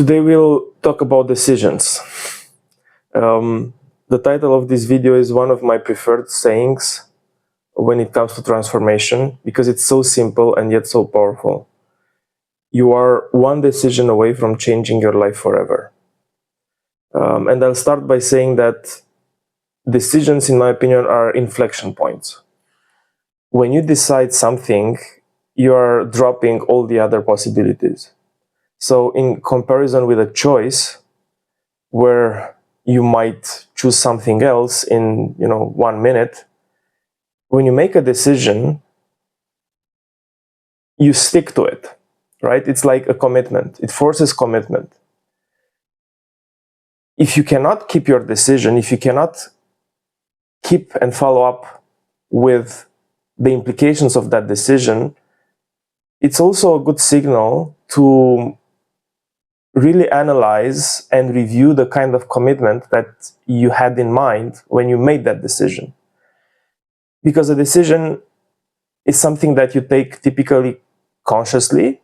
Today we'll talk about decisions. The title of this video is one of my preferred sayings when it comes to transformation, because it's so simple and yet so powerful. You are one decision away from changing your life forever. And I'll start by saying that decisions, in my opinion, are inflection points. When you decide something, you are dropping all the other possibilities. So in comparison with a choice, where you might choose something else in 1 minute, when you make a decision, you stick to it, right? It's like a commitment. It forces commitment. If you cannot keep your decision, if you cannot keep and follow up with the implications of that decision, it's also a good signal to really analyze and review the kind of commitment that you had in mind when you made that decision. Because a decision is something that you take typically consciously,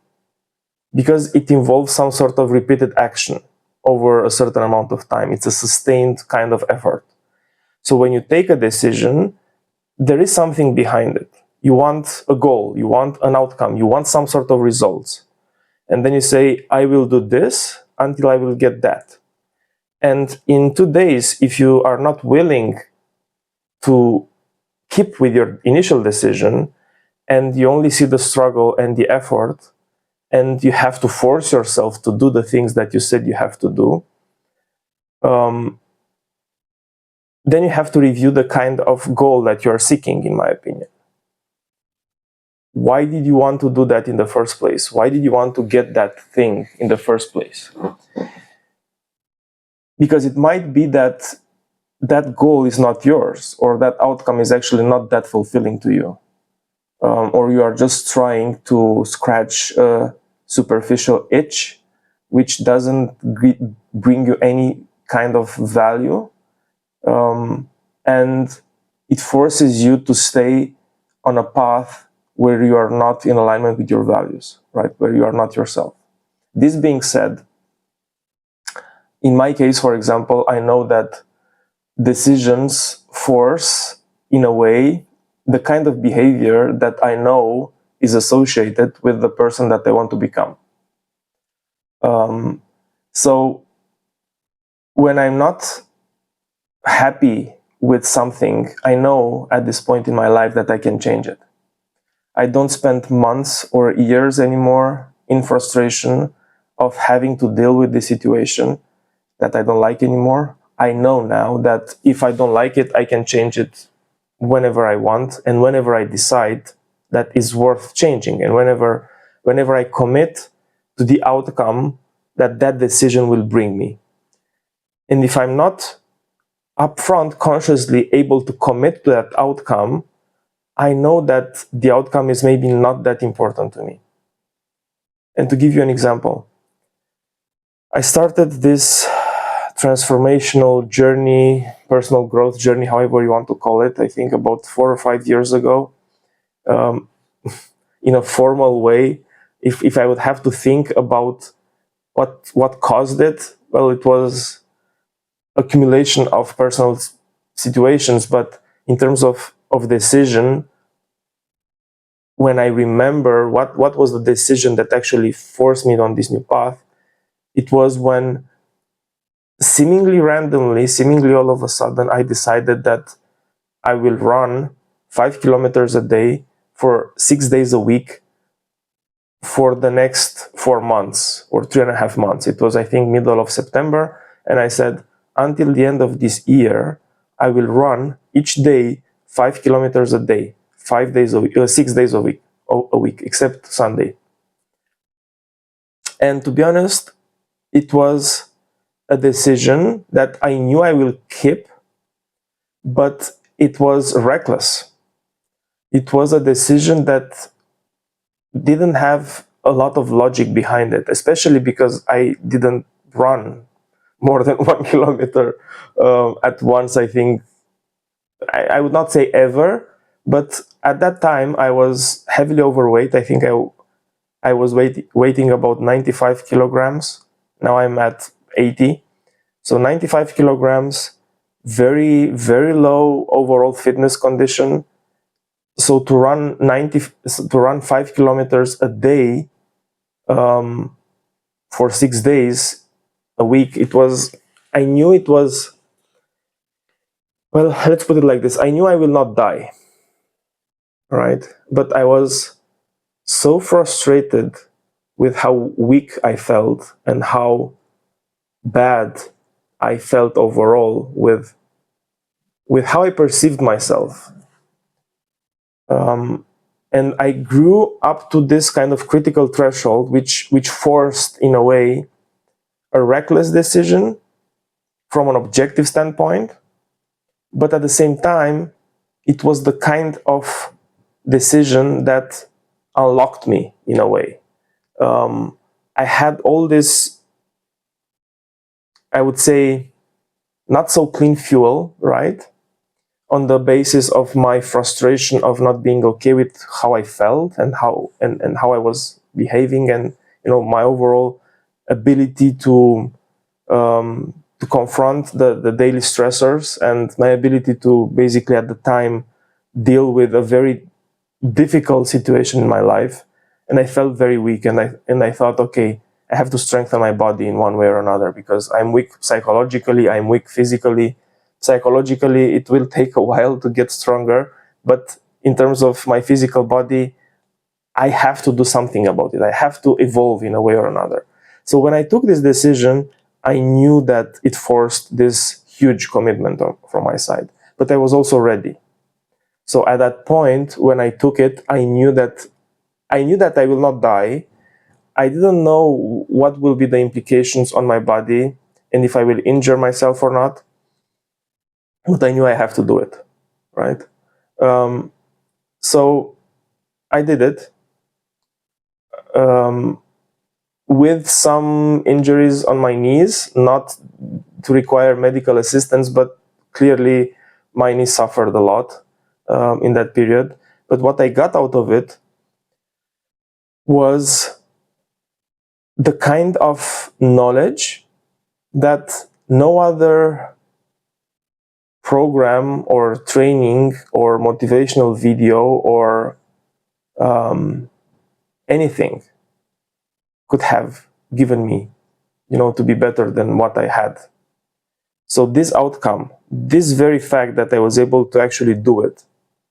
because it involves some sort of repeated action over a certain amount of time. It's a sustained kind of effort. So when you take a decision, there is something behind it. You want a goal, you want an outcome, you want some sort of results. And then you say, I will do this until I will get that. And in 2 days, if you are not willing to keep with your initial decision, and you only see the struggle and the effort, and you have to force yourself to do the things that you said you have to do, then you have to review the kind of goal that you are seeking, in my opinion. Why did you want to do that in the first place? Why did you want to get that thing in the first place? Because it might be that that goal is not yours, or that outcome is actually not that fulfilling to you. Or you are just trying to scratch a superficial itch, which doesn't bring you any kind of value. And it forces you to stay on a path where you are not in alignment with your values, right? Where you are not yourself. This being said, in my case, for example, I know that decisions force, in a way, the kind of behavior that I know is associated with the person that I want to become. So when I'm not happy with something, I know at this point in my life that I can change it. I don't spend months or years anymore in frustration of having to deal with the situation that I don't like anymore. I know now that if I don't like it, I can change it whenever I want, and whenever I decide that is worth changing, and whenever I commit to the outcome that that decision will bring me. And if I'm not upfront consciously able to commit to that outcome, I know that the outcome is maybe not that important to me. And to give you an example, I started this transformational journey, personal growth journey, however you want to call it, I think about 4 or 5 years ago, in a formal way. If I would have to think about what caused it, well, it was accumulation of personal situations. But in terms of decision, when I remember what was the decision that actually forced me on this new path, it was when seemingly randomly, seemingly all of a sudden, I decided that I will run 5 kilometers a day for 6 days a week for the next 4 months or 3.5 months. It was, I think, middle of September. And I said, until the end of this year, I will run each day 5 kilometers a day, 5 days a week, 6 days a week, except Sunday. And to be honest, it was a decision that I knew I will keep, but it was reckless. It was a decision that didn't have a lot of logic behind it, especially because I didn't run more than 1 kilometer at once. I think I would not say ever, but at that time I was heavily overweight. I think I was weighing about 95 kilograms. Now I'm at 80. So 95 kilograms, very, very low overall fitness condition. So to run 5 kilometers a day for 6 days a week, I knew it was, well, let's put it like this. I knew I will not die, right? But I was so frustrated with how weak I felt and how bad I felt overall with how I perceived myself. And I grew up to this kind of critical threshold, which forced, in a way, a reckless decision from an objective standpoint. But at the same time, it was the kind of decision that unlocked me, in a way. I had all this, I would say, not so clean fuel, right? On the basis of my frustration of not being okay with how I felt and how I was behaving, and my overall ability to confront the daily stressors, and my ability to basically at the time deal with a very difficult situation in my life. And I felt very weak, and I thought, okay, I have to strengthen my body in one way or another, because I'm weak psychologically, I'm weak physically. Psychologically, it will take a while to get stronger, but in terms of my physical body, I have to do something about it. I have to evolve in a way or another. So when I took this decision, I knew that it forced this huge commitment from my side, but I was also ready. So at that point, when I took it, I knew that I will not die. I didn't know what will be the implications on my body and if I will injure myself or not, but I knew I have to do it, right? So I did it with some injuries on my knees, not to require medical assistance, but clearly my knees suffered a lot in that period. But what I got out of it was the kind of knowledge that no other program or training or motivational video or anything could have given me, to be better than what I had. So this outcome, this very fact that I was able to actually do it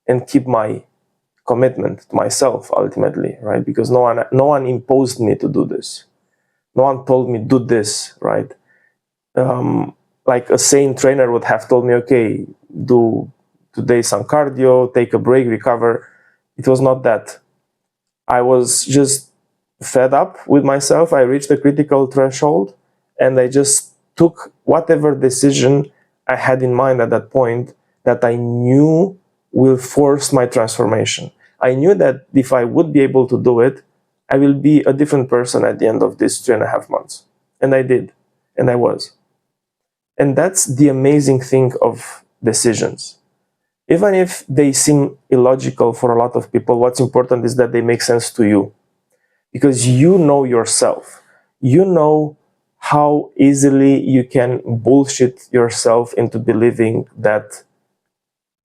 and keep my commitment to myself ultimately, right? Because no one imposed me to do this. No one told me, do this, right? Like a sane trainer would have told me, okay, do today some cardio, take a break, recover. It was not that. I was just fed up with myself. I reached a critical threshold, and I just took whatever decision I had in mind at that point that I knew will force my transformation. I knew that if I would be able to do it, I will be a different person at the end of these 3.5 months. And I did, and I was. And that's the amazing thing of decisions. Even if they seem illogical for a lot of people, what's important is that they make sense to you. Because you know yourself. You know how easily you can bullshit yourself into believing that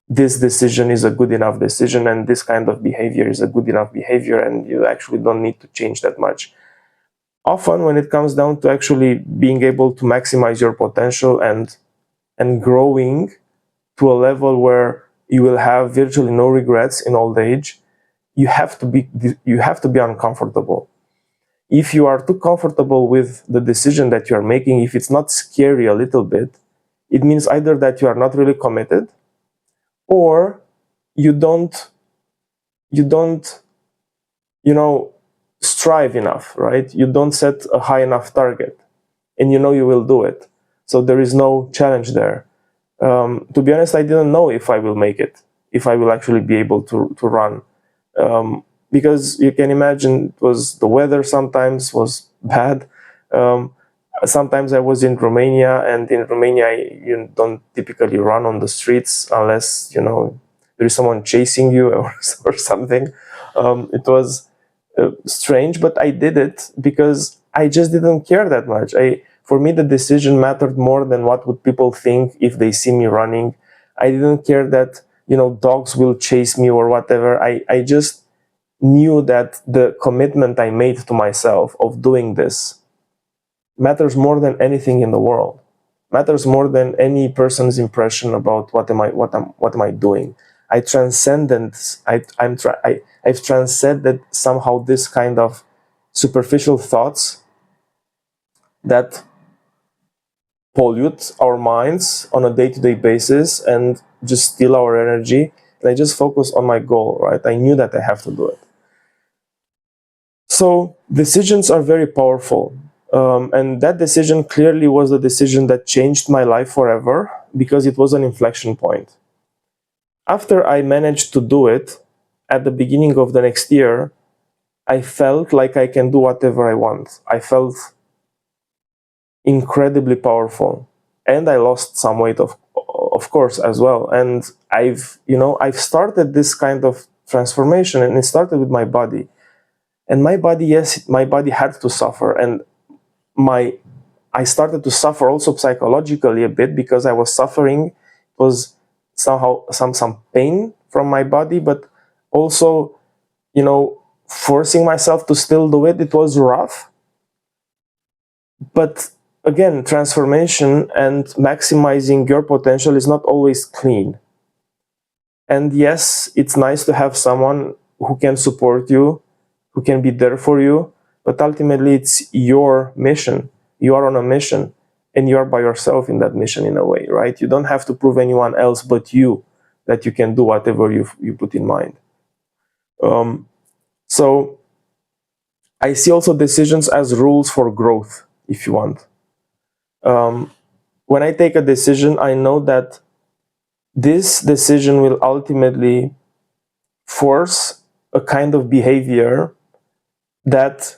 this decision is a good enough decision and this kind of behavior is a good enough behavior, and you actually don't need to change that much. Often when it comes down to actually being able to maximize your potential and growing to a level where you will have virtually no regrets in old age, you have to be uncomfortable. If you are too comfortable with the decision that you are making, if it's not scary a little bit, it means either that you are not really committed, or you don't strive enough, right? You don't set a high enough target, and you will do it. So there is no challenge there. To be honest, I didn't know if I will make it, if I will actually be able to run. Because you can imagine, the weather sometimes was bad. Sometimes I was in Romania, and in Romania you don't typically run on the streets unless there is someone chasing you or something. It was strange, but I did it because I just didn't care that much. For me, the decision mattered more than what would people think if they see me running. I didn't care that, dogs will chase me or whatever. I just knew that the commitment I made to myself of doing this matters more than anything in the world. Matters more than any person's impression about what am I doing. I've transcended somehow this kind of superficial thoughts that pollute our minds on a day-to-day basis and just steal our energy. And I just focus on my goal, right? I knew that I have to do it. So decisions are very powerful. And that decision clearly was the decision that changed my life forever, because it was an inflection point. After I managed to do it, at the beginning of the next year, I felt like I can do whatever I want. I felt incredibly powerful. And I lost some weight, of course, as well. And I've started this kind of transformation, and it started with my body. And my body, yes, my body had to suffer. And I started to suffer also psychologically a bit, because I was suffering. It was somehow some pain from my body, but also, forcing myself to still do it. It was rough. But again, transformation and maximizing your potential is not always clean. And yes, it's nice to have someone who can support you, who can be there for you, but ultimately it's your mission. You are on a mission, and you are by yourself in that mission in a way, right? You don't have to prove anyone else but you that you can do whatever you put in mind. So I see also decisions as rules for growth, if you want. When I take a decision, I know that this decision will ultimately force a kind of behavior that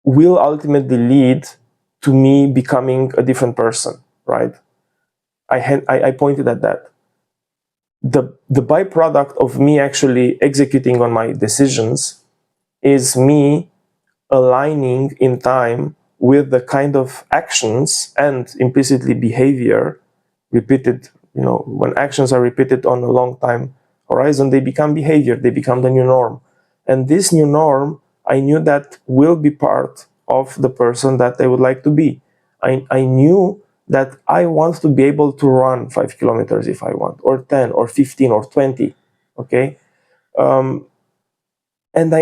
will ultimately lead to me becoming a different person, right? I pointed at that. The byproduct of me actually executing on my decisions is me aligning in time with the kind of actions and implicitly behavior repeated. When actions are repeated on a long time horizon, they become behavior, they become the new norm. And this new norm, I knew that will be part of the person that I would like to be. I knew that I want to be able to run 5 kilometers if I want, or 10, or 15, or 20, okay? And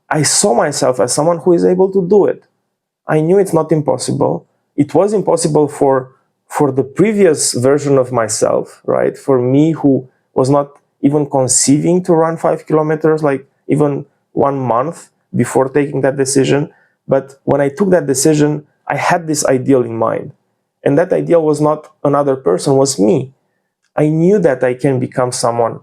I saw myself as someone who is able to do it. I knew it's not impossible. It was impossible for the previous version of myself, right? For me, who was not even conceiving to run 5 kilometers, like even 1 month before taking that decision. But when I took that decision, I had this ideal in mind. And that ideal was not another person, was me. I knew that I can become someone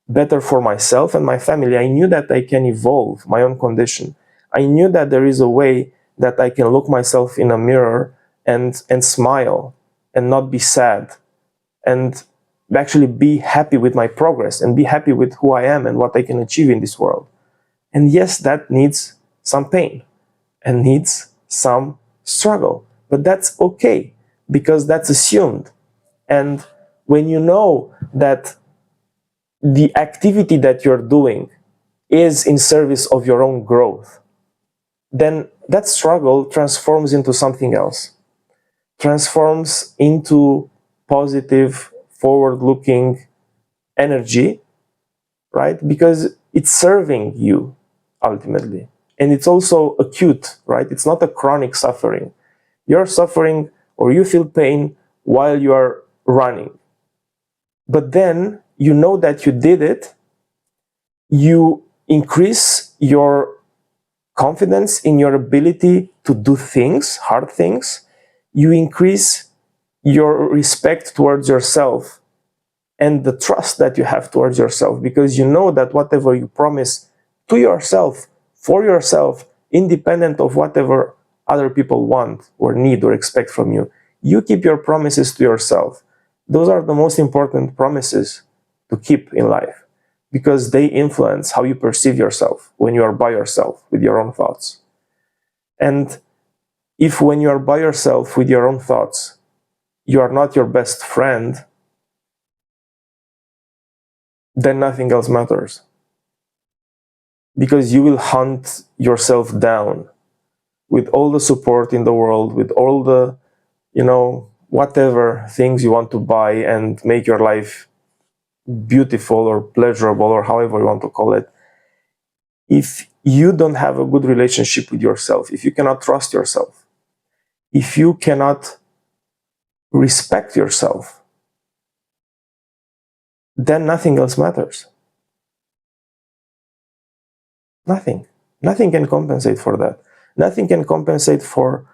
better for myself and my family. I knew that I can evolve my own condition. I knew that there is a way that I can look myself in a mirror and smile and not be sad, and actually be happy with my progress and be happy with who I am and what I can achieve in this world. And yes, that needs some pain and needs some struggle, but that's okay, because that's assumed. And when you know that the activity that you're doing is in service of your own growth, then that struggle transforms into something else, transforms into positive, forward-looking energy, right? Because it's serving you ultimately. And it's also acute, right? It's not a chronic suffering. You're suffering or you feel pain while you are running. But then you know that you did it, you increase your confidence in your ability to do things, hard things, you increase your respect towards yourself and the trust that you have towards yourself, because you know that whatever you promise to yourself, for yourself, independent of whatever other people want or need or expect from you, you keep your promises to yourself. Those are the most important promises to keep in life, because they influence how you perceive yourself when you are by yourself with your own thoughts. And if when you are by yourself with your own thoughts, you are not your best friend, then nothing else matters. Because you will hunt yourself down with all the support in the world, with all the, whatever things you want to buy and make your life beautiful or pleasurable or however you want to call it. If you don't have a good relationship with yourself, if you cannot trust yourself, if you cannot respect yourself, then nothing else matters. Nothing. Nothing can compensate for that. Nothing can compensate for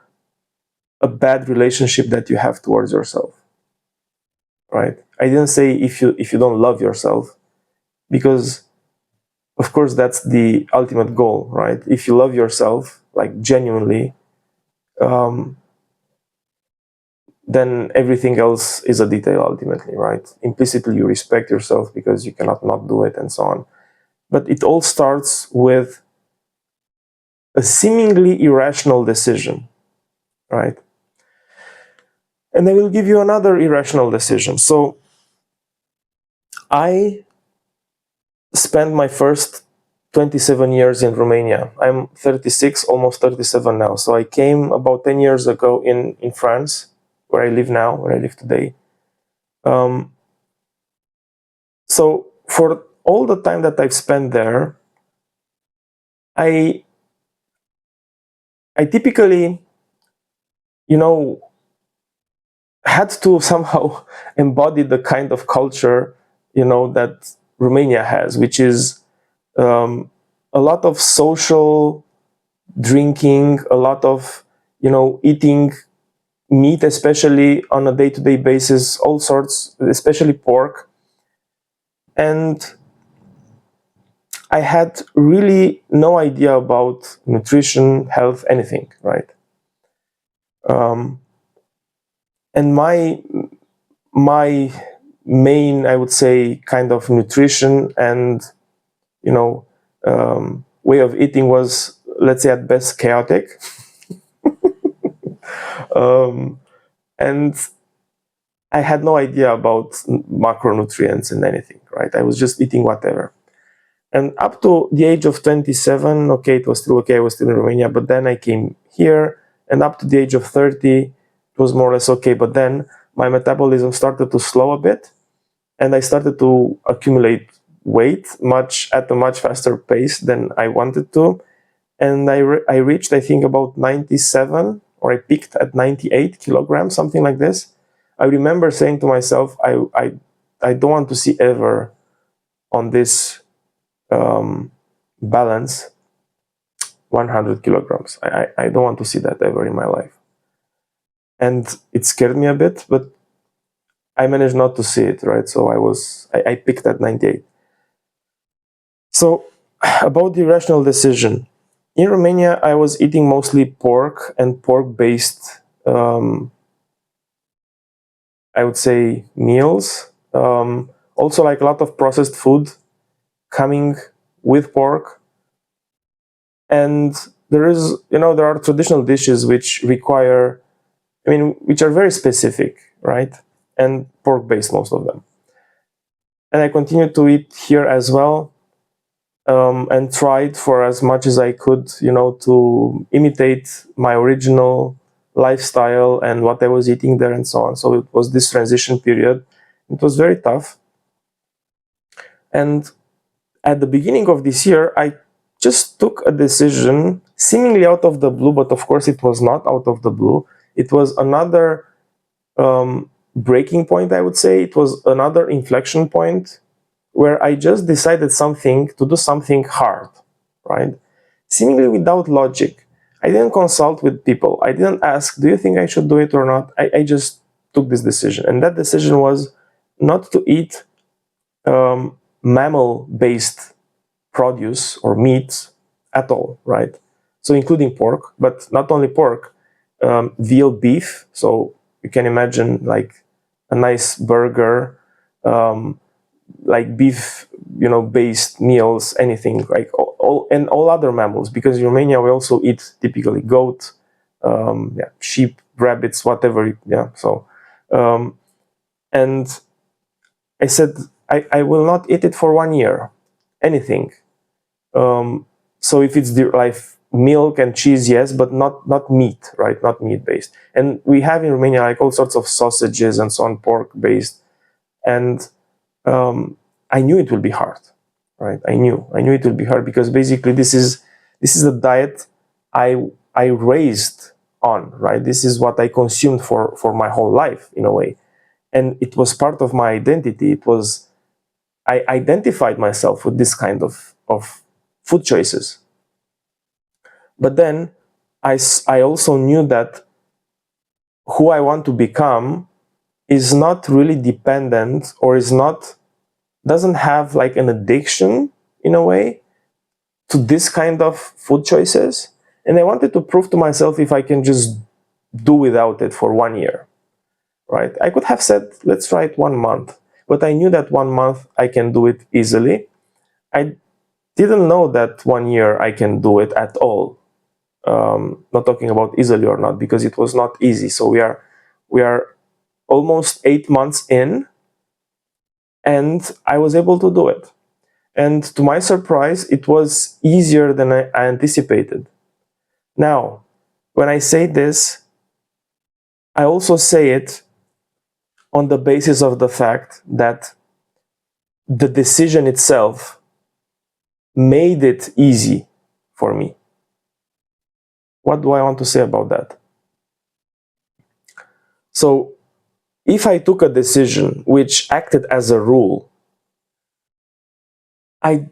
a bad relationship that you have towards yourself. Right? I didn't say if you don't love yourself, because of course that's the ultimate goal, right? If you love yourself, like genuinely, then everything else is a detail ultimately, right? Implicitly you respect yourself because you cannot not do it and so on. But it all starts with a seemingly irrational decision, right? And I will give you another irrational decision. So I spent my first 27 years in Romania. I'm 36, almost 37 now. So I came about 10 years ago in France, where I live now, where I live today. So for all the time that I've spent there, I typically, had to somehow embody the kind of culture, that Romania has, which is a lot of social drinking, a lot of, eating meat, especially on a day-to-day basis, all sorts, especially pork. And I had really no idea about nutrition, health, anything, right? And my main, I would say, kind of nutrition and way of eating was, let's say, at best chaotic. And I had no idea about macronutrients and anything, right? I was just eating whatever. And up to the age of 27, okay, it was still okay, I was still in Romania, but then I came here, and up to the age of 30, it was more or less okay, but then my metabolism started to slow a bit, and I started to accumulate weight at a much faster pace than I wanted to. And I reached, I think, about 97, or I peaked at 98 kilograms, something like this. I remember saying to myself, I don't want to see ever on this balance 100 kilograms. I don't want to see that ever in my life. And it scared me a bit, but I managed not to see it, right? So I picked at 98. So about the irrational decision. In Romania, I was eating mostly pork and pork-based, I would say, meals. Also, like a lot of processed food coming with pork. And there are traditional dishes which require, which are very specific, right? And pork-based, most of them. And I continued to eat here as well, and tried for as much as I could, to imitate my original lifestyle and what I was eating there and so on. So it was this transition period. It was very tough. And at the beginning of this year, I just took a decision, seemingly out of the blue, but of course it was not out of the blue. It was another breaking point, I would say. It was another inflection point where I just decided to do something hard, right? Seemingly without logic. I didn't consult with people. I didn't ask, do you think I should do it or not? I just took this decision. And that decision was not to eat mammal-based produce or meat at all, right? So including pork, but not only pork, veal beef. So you can imagine like a nice burger, like beef, based meals, anything like all other mammals, because in Romania we also eat typically goat, sheep, rabbits, whatever. So, and I said I will not eat it for 1 year, anything. So if it's like milk and cheese, yes, but not meat, right? Not meat based. And we have in Romania like all sorts of sausages and so on, pork based, and I knew it will be hard, right? I knew it will be hard because basically this is a diet I raised on, right? This is what I consumed for my whole life in a way, and it was part of my identity. I identified myself with this kind of food choices. But then I also knew that who I want to become is not really dependent, or doesn't have like an addiction in a way to this kind of food choices. And I wanted to prove to myself if I can just do without it for 1 year, right? I could have said, let's try it 1 month, but I knew that 1 month I can do it easily. I didn't know that 1 year I can do it at all. Not talking about easily or not, because it was not easy. So we are almost 8 months in, and I was able to do it. And to my surprise, it was easier than I anticipated. Now, when I say this, I also say it on the basis of the fact that the decision itself made it easy for me. What do I want to say about that? So, if I took a decision which acted as a rule, I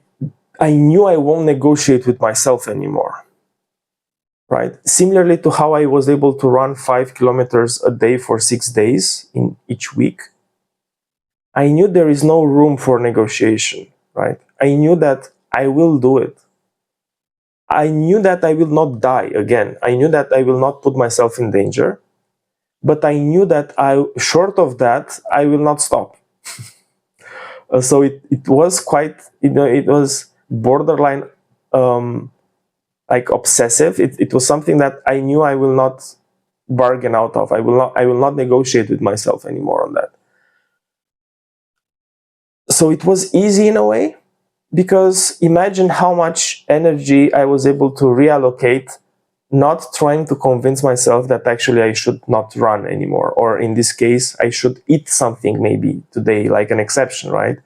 knew I won't negotiate with myself anymore, right? Similarly to how I was able to run 5 kilometers a day for 6 days in each week, I knew there is no room for negotiation, right? I knew that I will do it. I knew that I will not die again. I knew that I will not put myself in danger, but I knew that short of that, I will not stop. So it was quite, it was borderline like obsessive. It was something that I knew I will not bargain out of. I will not negotiate with myself anymore on that. So it was easy in a way, because imagine how much energy I was able to reallocate, not trying to convince myself that actually I should not run anymore, or in this case, I should eat something maybe today, like an exception, right?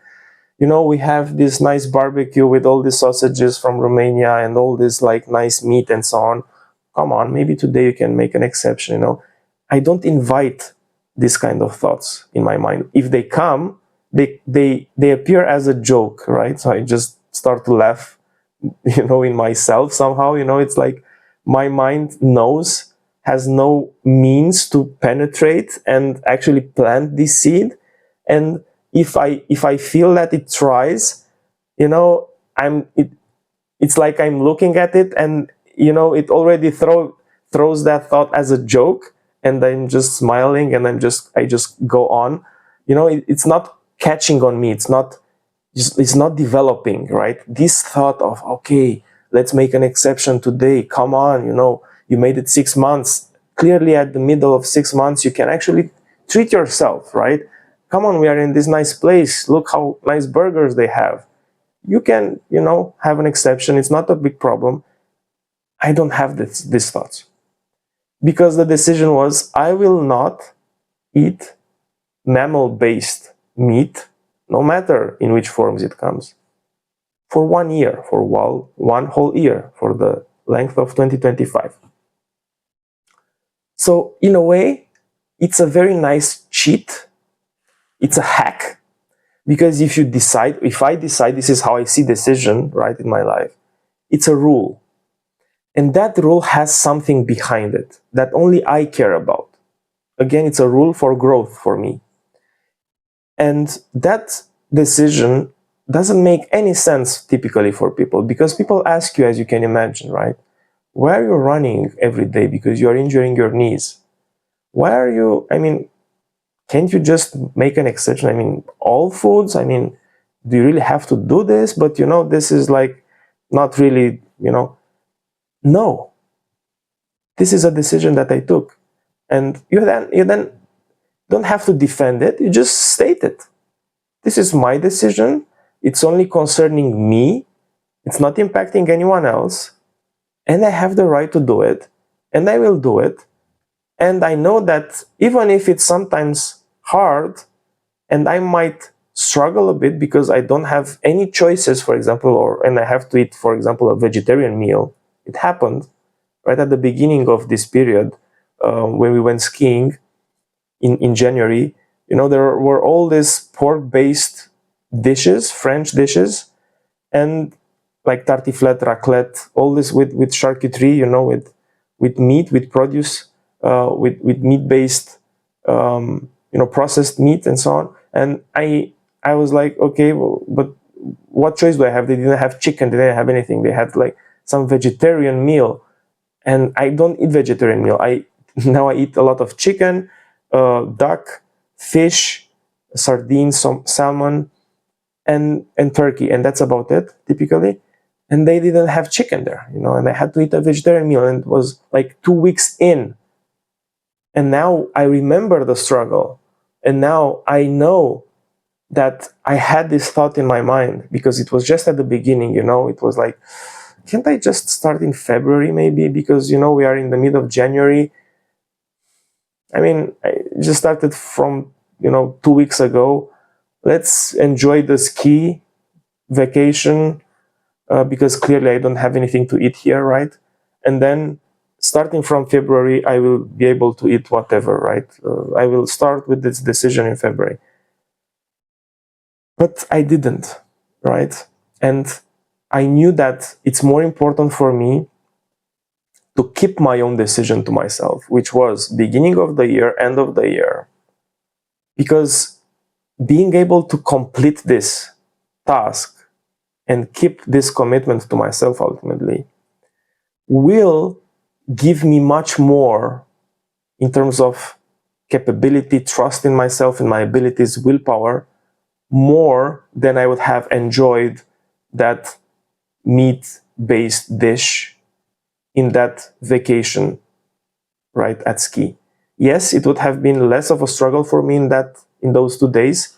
We have this nice barbecue with all these sausages from Romania and all this like nice meat and so on. Come on, maybe today you can make an exception, I don't invite this kind of thoughts in my mind. If they come, they appear as a joke, right? So I just start to laugh, in myself somehow. It's like my mind has no means to penetrate and actually plant this seed. And if I feel that it tries, it's like I'm looking at it, and it already throws that thought as a joke, and I'm just smiling, and I just go on. It's not catching on me. It's not developing, right? This thought of, okay, let's make an exception today. Come on, you made it 6 months. Clearly at the middle of 6 months, you can actually treat yourself, right? Come on, we are in this nice place. Look how nice burgers they have. You can, have an exception. It's not a big problem. I don't have these thoughts, because the decision was, I will not eat mammal-based meat, no matter in which forms it comes, for 1 year, for one whole year, for the length of 2025. So in a way, it's a very nice cheat. It's a hack, because if I decide this is how I see decision, right, in my life, it's a rule. And that rule has something behind it that only I care about. Again, it's a rule for growth for me. And that decision doesn't make any sense typically for people, because people ask you, as you can imagine, right? Why are you running every day? Because you are injuring your knees. Why are you, can't you just make an exception? All foods, do you really have to do this? But this is like not really, no. This is a decision that I took. And you then don't have to defend it, you just state it. This is my decision, it's only concerning me, it's not impacting anyone else, and I have the right to do it, and I will do it. And I know that even if it's sometimes hard, and I might struggle a bit because I don't have any choices, for example, and I have to eat, for example, a vegetarian meal. It happened right at the beginning of this period when we went skiing in January. There were all these pork-based dishes, French dishes, and like tartiflette, raclette, all this with charcuterie, with meat, with produce, with meat-based, processed meat and so on. And I was like, okay, well, but what choice do I have? They didn't have chicken, they didn't have anything. They had like some vegetarian meal, and I don't eat vegetarian meal. Now I eat a lot of chicken, duck, fish, sardines, some salmon, and turkey, and that's about it typically. And they didn't have chicken there, and I had to eat a vegetarian meal, and it was like 2 weeks in. And now I remember the struggle, and now I know that I had this thought in my mind because it was just at the beginning. It was like, can't I just start in February maybe, because we are in the mid of January. I mean, I just started from 2 weeks ago. Let's enjoy the ski vacation, because clearly I don't have anything to eat here, right? And then starting from February, I will be able to eat whatever, right? I will start with this decision in February. But I didn't, right? And I knew that it's more important for me to keep my own decision to myself, which was beginning of the year, end of the year. Because being able to complete this task and keep this commitment to myself ultimately will give me much more in terms of capability, trust in myself and my abilities, willpower, more than I would have enjoyed that meat-based dish in that vacation, right, at ski. Yes, it would have been less of a struggle for me in those 2 days,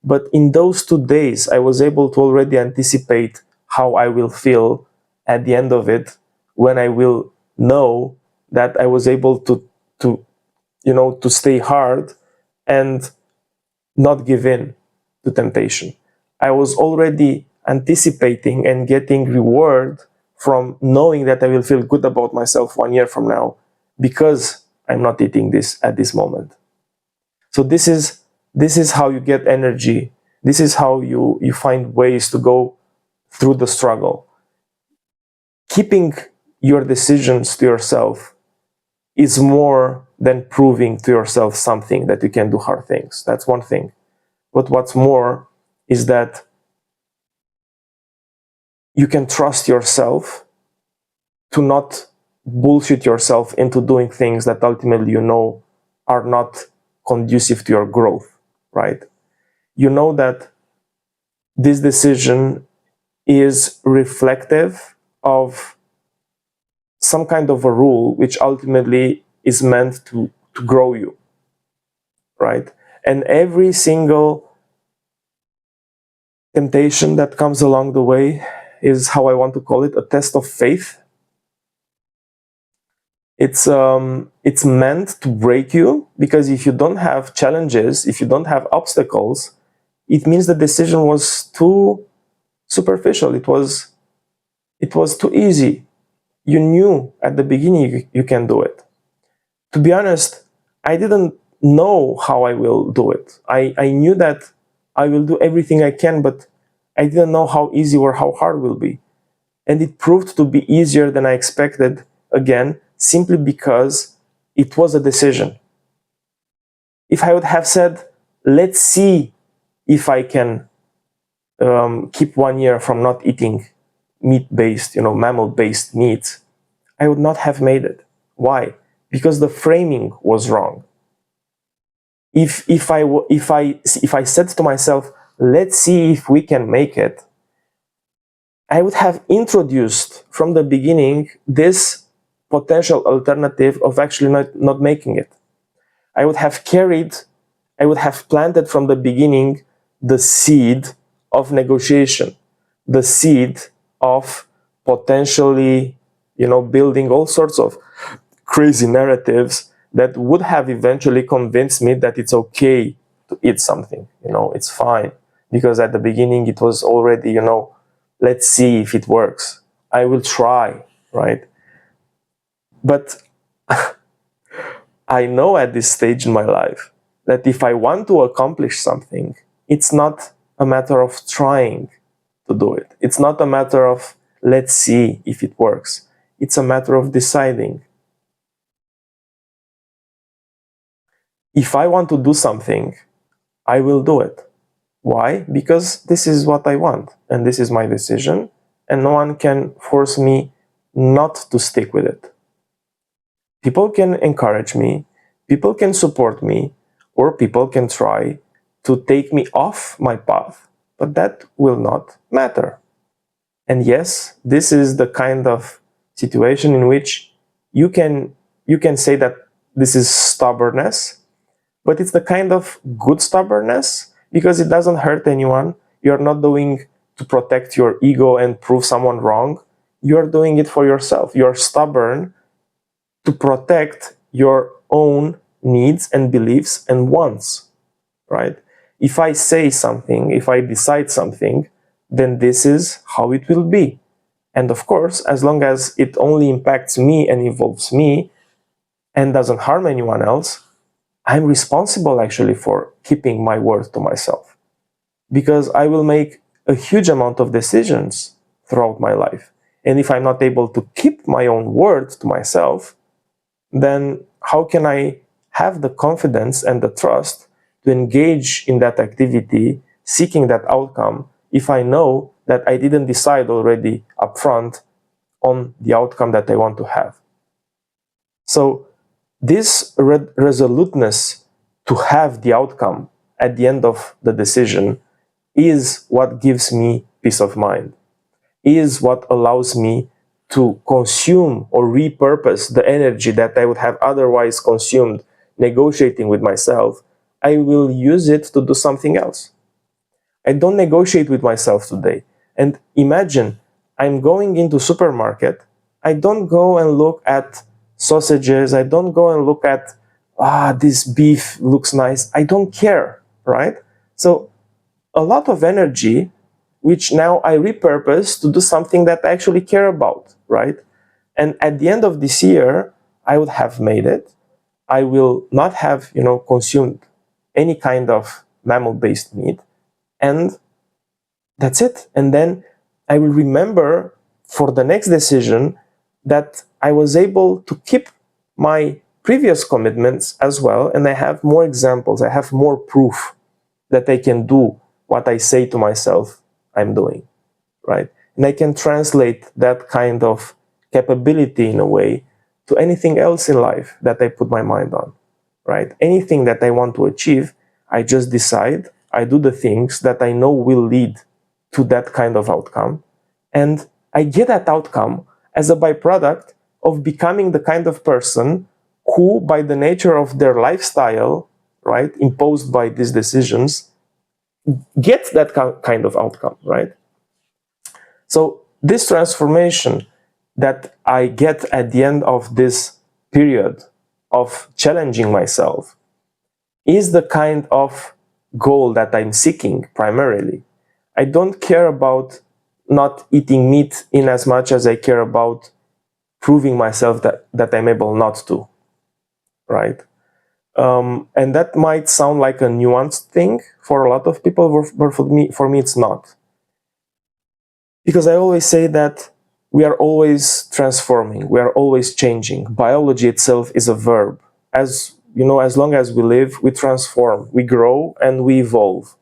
but in those 2 days, I was able to already anticipate how I will feel at the end of it, when I will know that I was able to stay hard and not give in to temptation. I was already anticipating and getting reward from knowing that I will feel good about myself 1 year from now because I'm not eating this at this moment. So this is how you get energy. This is how you find ways to go through the struggle. Keeping your decisions to yourself is more than proving to yourself something that you can do hard things. That's one thing. But what's more is that you can trust yourself to not bullshit yourself into doing things that ultimately are not conducive to your growth, right? You know that this decision is reflective of some kind of a rule which ultimately is meant to grow you, right? And every single temptation that comes along the way is, how I want to call it, a test of faith. It's meant to break you, because if you don't have challenges, if you don't have obstacles, it means the decision was too superficial. It was too easy. You knew at the beginning you can do it. To be honest, I didn't know how I will do it. I knew that I will do everything I can, but I didn't know how easy or how hard it will be. And it proved to be easier than I expected, again, simply because it was a decision. If I would have said, let's see if I can keep 1 year from not eating meat-based, mammal-based meat, I would not have made it. Why? Because the framing was wrong. If I said to myself, let's see if we can make it, I would have introduced from the beginning this potential alternative of actually not making it. I would have planted from the beginning the seed of negotiation, the seed of potentially, building all sorts of crazy narratives that would have eventually convinced me that it's okay to eat something, it's fine. Because at the beginning it was already, let's see if it works. I will try, right? But I know at this stage in my life that if I want to accomplish something, it's not a matter of trying to do it. It's not a matter of let's see if it works. It's a matter of deciding. If I want to do something, I will do it. Why? Because this is what I want, and this is my decision, and no one can force me not to stick with it. People can encourage me, people can support me, or people can try to take me off my path, but that will not matter. And yes, this is the kind of situation in which you can say that this is stubbornness, but it's the kind of good stubbornness because it doesn't hurt anyone. You're not doing to protect your ego and prove someone wrong. You're doing it for yourself. You're stubborn to protect your own needs and beliefs and wants, right? If I say something, if I decide something, then this is how it will be. And of course, as long as it only impacts me and involves me and doesn't harm anyone else, I'm responsible actually for keeping my word to myself. Because I will make a huge amount of decisions throughout my life. And if I'm not able to keep my own word to myself, then how can I have the confidence and the trust to engage in that activity, seeking that outcome, if I know that I didn't decide already upfront on the outcome that I want to have? So this resoluteness to have the outcome at the end of the decision is what gives me peace of mind, is what allows me to consume or repurpose the energy that I would have otherwise consumed negotiating with myself. I will use it to do something else. I don't negotiate with myself today. And imagine I'm going into supermarket. I don't go and look at sausages. I don't go and look at, this beef looks nice. I don't care, right? So a lot of energy which now I repurpose to do something that I actually care about, right? And at the end of this year, I would have made it. I will not have, consumed any kind of mammal-based meat, and that's it. And then I will remember for the next decision that I was able to keep my previous commitments as well, and I have more examples, I have more proof that I can do what I say to myself I'm doing, right? And I can translate that kind of capability in a way to anything else in life that I put my mind on, right? Anything that I want to achieve, I just decide, I do the things that I know will lead to that kind of outcome, and I get that outcome as a byproduct of becoming the kind of person who, by the nature of their lifestyle, right, imposed by these decisions, gets that kind of outcome, right? So this transformation that I get at the end of this period of challenging myself is the kind of goal that I'm seeking primarily. I don't care about not eating meat in as much as I care about proving myself that I'm able not to, right? And that might sound like a nuanced thing for a lot of people, but for me it's not. Because I always say that we are always transforming, we are always changing. Biology itself is a verb. As long as we live, we transform, we grow, and we evolve.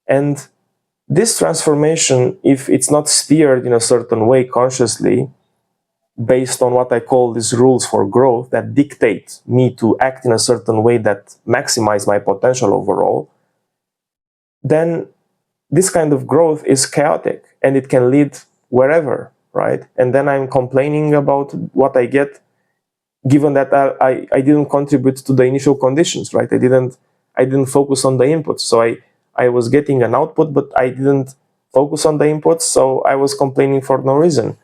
And this transformation, if it's not steered in a certain way consciously, based on what I call these rules for growth that dictate me to act in a certain way that maximize my potential overall, then this kind of growth is chaotic and it can lead wherever, right? And then I'm complaining about what I get, given that I didn't contribute to the initial conditions, right? I didn't focus on the inputs. So I was getting an output, but I didn't focus on the inputs, so I was complaining for no reason.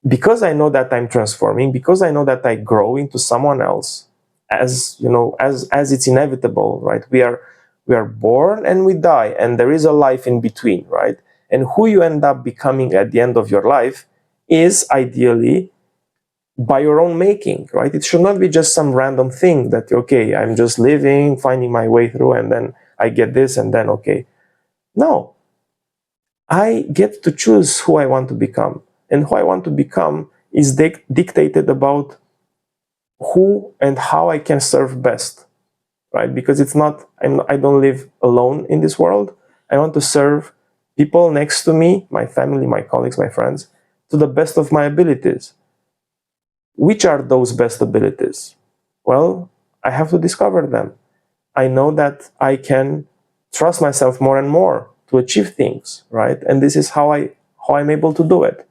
Because I know that I'm transforming, because I know that I grow into someone else, as you know, as it's inevitable, right? We are born and we die, and there is a life in between, right? And who you end up becoming at the end of your life is ideally by your own making, right? It should not be just some random thing that, okay, I'm just living, finding my way through, and then I get this, and then, okay. No, I get to choose who I want to become. And who I want to become is dictated about who and how I can serve best, right? Because it's not, I don't live alone in this world. I want to serve people next to me, my family, my colleagues, my friends, to the best of my abilities. Which are those best abilities? Well, I have to discover them. I know that I can trust myself more and more to achieve things, right? And this is how I'm able to do it.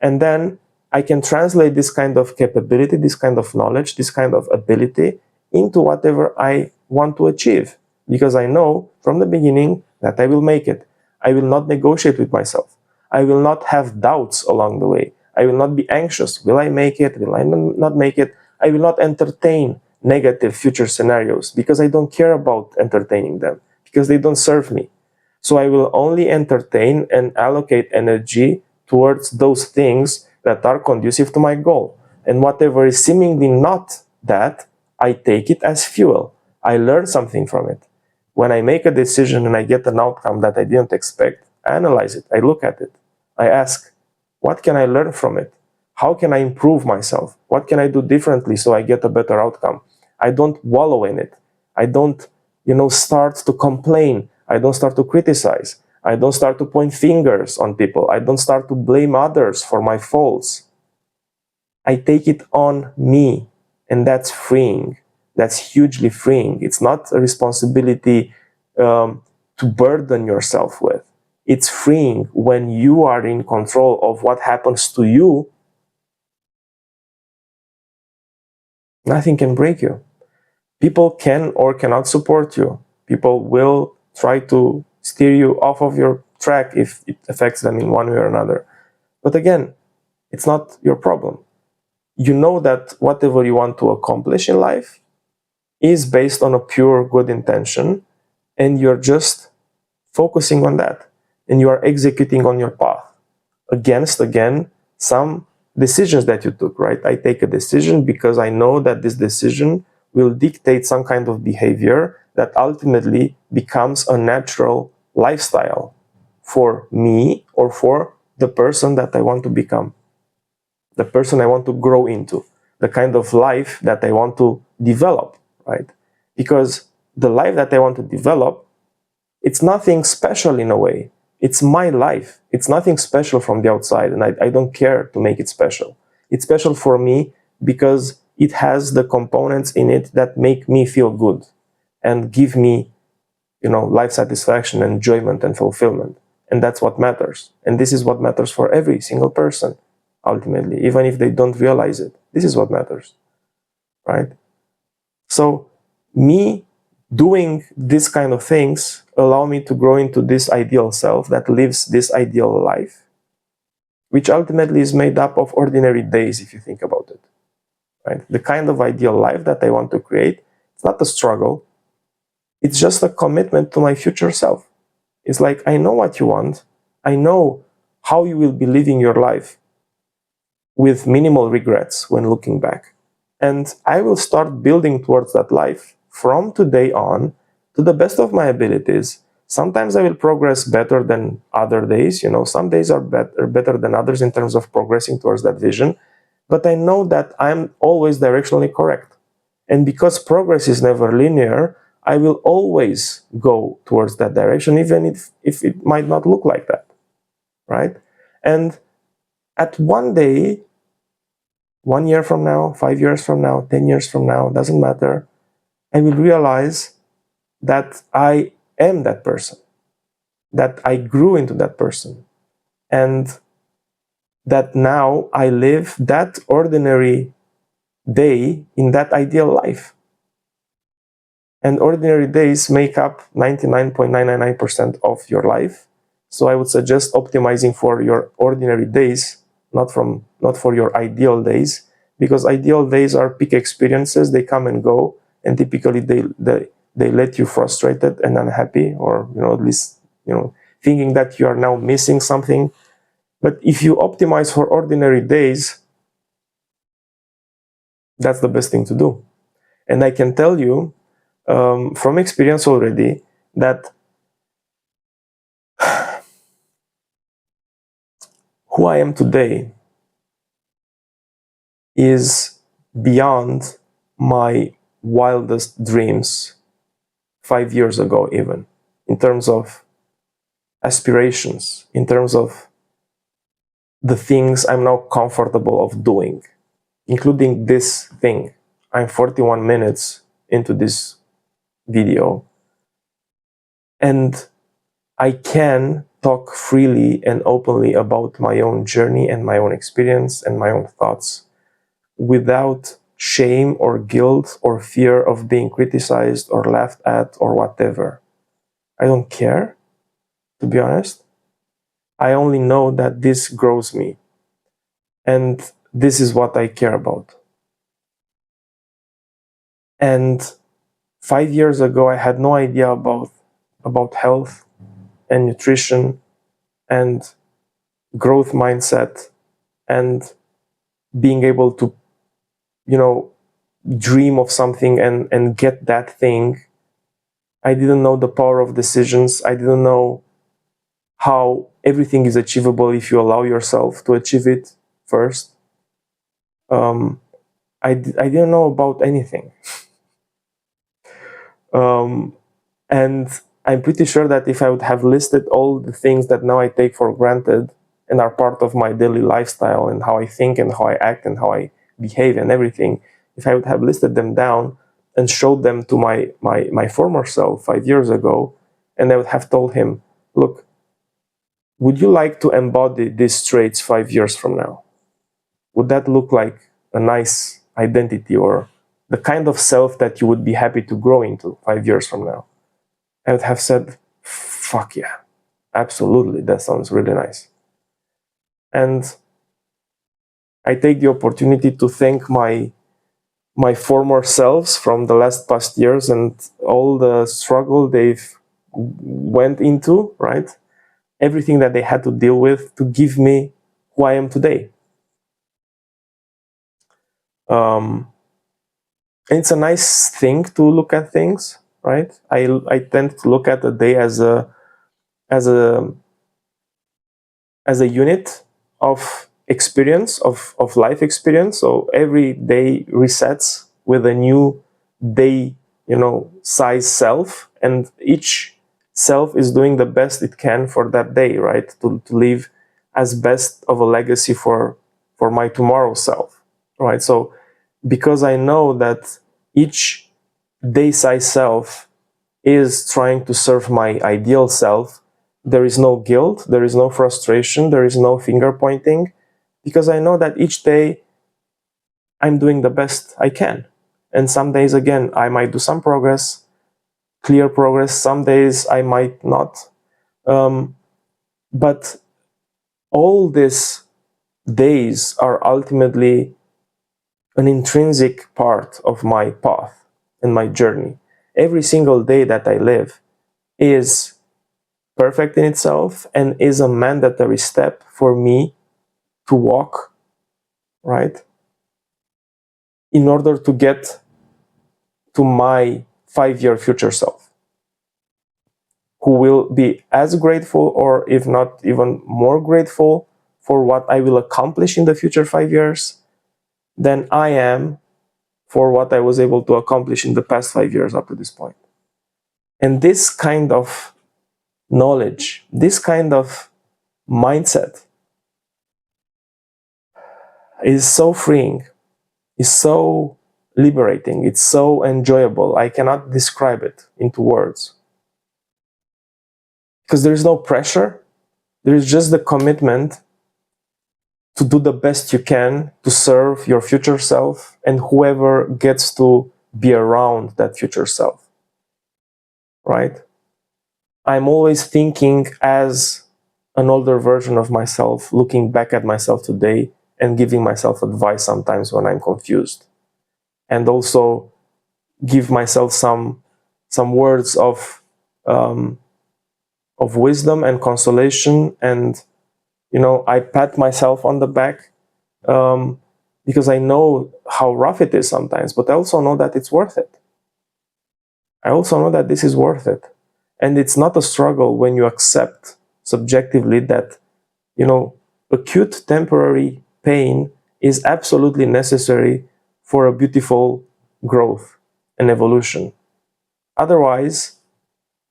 And then I can translate this kind of capability, this kind of knowledge, this kind of ability into whatever I want to achieve. Because I know from the beginning that I will make it. I will not negotiate with myself. I will not have doubts along the way. I will not be anxious. Will I make it? Will I not make it? I will not entertain negative future scenarios because I don't care about entertaining them, because they don't serve me. So I will only entertain and allocate energy towards those things that are conducive to my goal. And whatever is seemingly not that, I take it as fuel. I learn something from it. When I make a decision and I get an outcome that I didn't expect, I analyze it, I look at it. I ask, what can I learn from it? How can I improve myself? What can I do differently so I get a better outcome? I don't wallow in it. I don't, start to complain. I don't start to criticize. I don't start to point fingers on people. I don't start to blame others for my faults. I take it on me, and that's freeing. That's hugely freeing. It's not a responsibility to burden yourself with. It's freeing when you are in control of what happens to you. Nothing can break you. People can or cannot support you. People will try to steer you off of your track if it affects them in one way or another. But again, it's not your problem. You know that whatever you want to accomplish in life is based on a pure good intention, and you're just focusing on that, and you are executing on your path against, again, some decisions that you took, right? I take a decision because I know that this decision will dictate some kind of behavior that ultimately becomes a natural lifestyle for me or for the person that I want to become, the person I want to grow into, the kind of life that I want to develop, right? Because the life that I want to develop, it's nothing special in a way. It's my life. It's nothing special from the outside, and I don't care to make it special. It's special for me because it has the components in it that make me feel good and give me, life satisfaction, enjoyment, and fulfillment. And that's what matters. And this is what matters for every single person, ultimately, even if they don't realize it. This is what matters, right? So me doing this kind of things allow me to grow into this ideal self that lives this ideal life, which ultimately is made up of ordinary days, if you think about it, right? The kind of ideal life that I want to create, it's not a struggle. It's just a commitment to my future self. It's like, I know what you want. I know how you will be living your life with minimal regrets when looking back. And I will start building towards that life from today on to the best of my abilities. Sometimes I will progress better than other days. Some days are better than others in terms of progressing towards that vision. But I know that I'm always directionally correct. And because progress is never linear, I will always go towards that direction, even if it might not look like that, right? And at one day, 1 year from now, 5 years from now, 10 years from now, doesn't matter, I will realize that I am that person. that I grew into that person, and that now I live that ordinary day in that ideal life. And ordinary days make up 99.999% of your life. So I would suggest optimizing for your ordinary days, not for your ideal days, because ideal days are peak experiences. They come and go, and typically they let you frustrated and unhappy, or at least thinking that you are now missing something. But if you optimize for ordinary days, that's the best thing to do. And I can tell you from experience already that who I am today is beyond my wildest dreams 5 years ago, even in terms of aspirations, in terms of the things I'm now comfortable of doing, including this thing. I'm 41 minutes into this video, and I can talk freely and openly about my own journey and my own experience and my own thoughts without shame or guilt or fear of being criticized or laughed at or whatever. I don't care, to be honest. I only know that this grows me, and this is what I care about. And 5 years ago, I had no idea about health and nutrition and growth mindset and being able to dream of something and get that thing. I didn't know the power of decisions. I didn't know how everything is achievable if you allow yourself to achieve it first. I didn't know about anything. And I'm pretty sure that if I would have listed all the things that now I take for granted and are part of my daily lifestyle and how I think and how I act and how I behave and everything, if I would have listed them down and showed them to my former self 5 years ago, and I would have told him, look, would you like to embody these traits 5 years from now? Would that look like a nice identity or the kind of self that you would be happy to grow into 5 years from now? I would have said, fuck yeah, absolutely, that sounds really nice. And I take the opportunity to thank my former selves from the past years and all the struggle they've went into, right? Everything that they had to deal with to give me who I am today. And it's a nice thing to look at things, right? I tend to look at the day as a unit of experience, of life experience. So every day resets with a new day, size self, and each self is doing the best it can for that day, right? To leave as best of a legacy for my tomorrow self, right? So because I know that each day size self is trying to serve my ideal self, there is no guilt, there is no frustration, there is no finger pointing, because I know that each day I'm doing the best I can. And some days, again, I might do some progress, clear progress. Some days I might not. But all these days are ultimately an intrinsic part of my path and my journey. Every single day that I live is perfect in itself and is a mandatory step for me to walk, right? In order to get to my 5-year future self, who will be as grateful, or if not even more grateful, for what I will accomplish in the future 5 years than I am for what I was able to accomplish in the past 5 years up to this point. And this kind of knowledge, this kind of mindset is so freeing, is so liberating, it's so enjoyable. I cannot describe it into words. Because there is no pressure, there is just the commitment to do the best you can to serve your future self and whoever gets to be around that future self, right? I'm always thinking as an older version of myself, looking back at myself today and giving myself advice sometimes when I'm confused. And also give myself some words of wisdom and consolation. And I pat myself on the back because I know how rough it is sometimes, but I also know that it's worth it. I also know that this is worth it. And it's not a struggle when you accept subjectively that, acute temporary pain is absolutely necessary for a beautiful growth and evolution. Otherwise,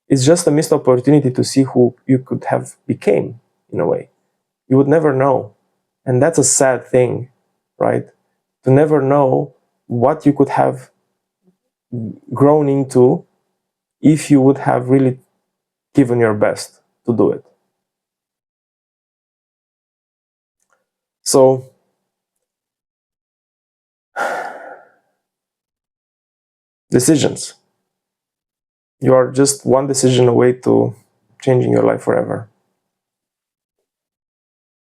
it's just a missed opportunity to see who you could have became, in a way. You would never know. And that's a sad thing, right? To never know what you could have grown into if you would have really given your best to do it. So, decisions. You are just one decision away to changing your life forever.